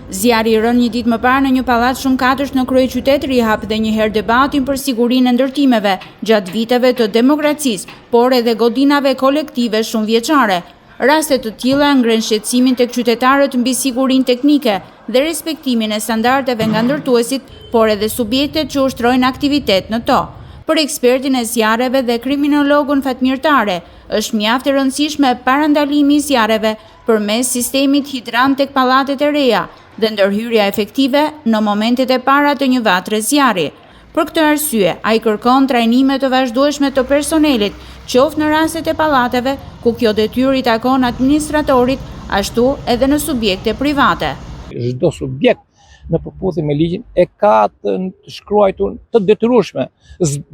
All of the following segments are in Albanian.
Zjarri i rënë një ditë më parë në një pallat shumë katësh në kryeqytet rihap dhe një herë debatin për sigurinë e ndërtimeve gjatë viteve të demokracisë, por edhe godinave kolektive shumë vjeçare. Raste të tilla ngren shqetësimin tek qytetarët mbi sigurinë teknike dhe respektimin e standardeve nga ndërtuesit, por edhe subjektet që ushtrojnë aktivitet në to. Për ekspertin e zjarreve dhe kriminologun Fatmir Tare, është mjaft e rëndësishme parandalimi i zjarreve përmes sistemit hidrant tek pallatet e reja dhe ndërhyrja efektive në momentet e para të një vatre zjarri. Për këtë arsye, ai kërkon trajnime të vazhdueshme të personelit, qoftë në rastet e pallateve ku kjo detyrë i takon administratorit, ashtu edhe në subjekte private. Çdo subjekt në përputhje me ligjin e ka të shkruar të detyrueshme,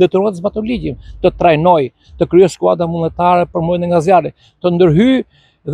detyrohet zbaton ligjin, të trajnoj, të krijojë skuadra vullnetare për mbrojtje nga zjarri, të ndërhyjë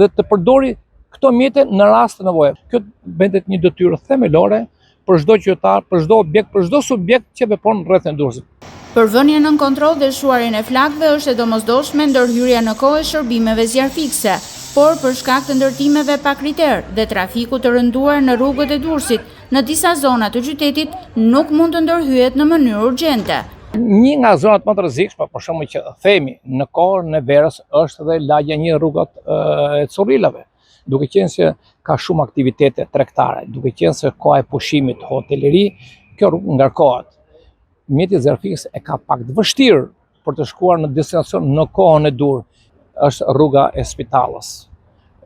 dhe të përdori këto mjete në rast të nevoje. Kjo bëhet një detyrë themelore për çdo qytetar, për çdo objekt, për çdo subjekt që vepron rreth ndërtuesit. Për vënien nën kontroll dhe shuarjen e flakëve është e domosdoshme ndërhyrja në kohë e shërbimeve zjarfikse, por për shkak të ndërtimeve pa kriter dhe trafikut të rënduar në rrugët e Durrësit, në disa zona të qytetit nuk mund të ndërhyjet në mënyrë urgjente. Një nga zonat më të rrezikshme, për shembull që themi në kohën e verës, është edhe lagja një rrugat e Corrillave, duke qenë se ka shumë aktivitete tregtare, duke qenë se koha e pushimit, hoteleri, kjo rrugë ngarkohet. Mjeti zjarfikës e ka pak të vështirë për të shkuar në destinacion në kohën e dur, është rruga e Spitallës,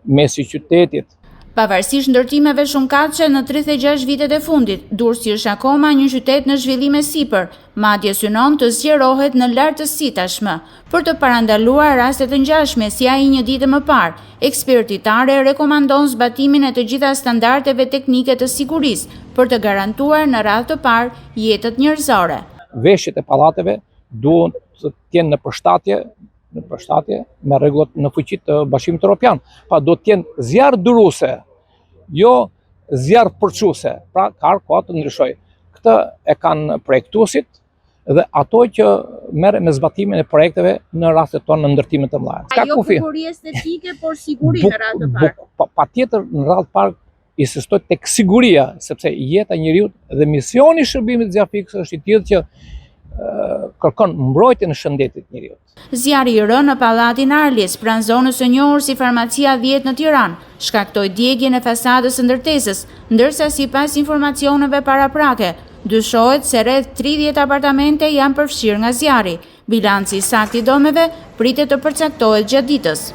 mes i qytetit. Pavarësisht ndërtimeve shumëkatëshe në 36 vitet e fundit, Durrësi është akoma një qytet në zhvillim e sipër, madje synon të zgjerohet në lartësi tashmë. Për të parandaluar raste të ngjashme si ai një ditë më parë, eksperti Tare rekomandon zbatimin e të gjitha standardeve teknike të sigurisë për të garantuar në radhë të parë jetët njerëzore. Veshjet e pallateve duhen të jenë në përshtatje me rregullat në fuqi të Bashkimit Evropian. Pa do të jenë zjarr duruese, jo zjarr përçuese. Pra ka kohë të ndryshojë. Këtë e kanë projektuesit dhe ato që merren me zbatimin e projekteve në rastet tonë në ndërtime të mëdha. Jo bukurie estetike, por siguri në radhë të parë. Patjetër në radhë të parë insistoj tek siguria, sepse jeta e njeriu dhe misioni i shërbimit zjarfikës është i tillë që kërkon mbrojtjen e shëndetit të njeriu. Zjarri i rënë në pallatin Arlis, pranë zonës së njohur si Farmacia 10 në Tiranë, shkaktoi djegjen e fasadës së ndërtesës, ndërsa sipas informacioneve paraprake, dyshohet se rreth 30 apartamente janë përfshirë nga zjarri. Bilanci i saktë i domeve pritet të përcaktohet gjatë ditës.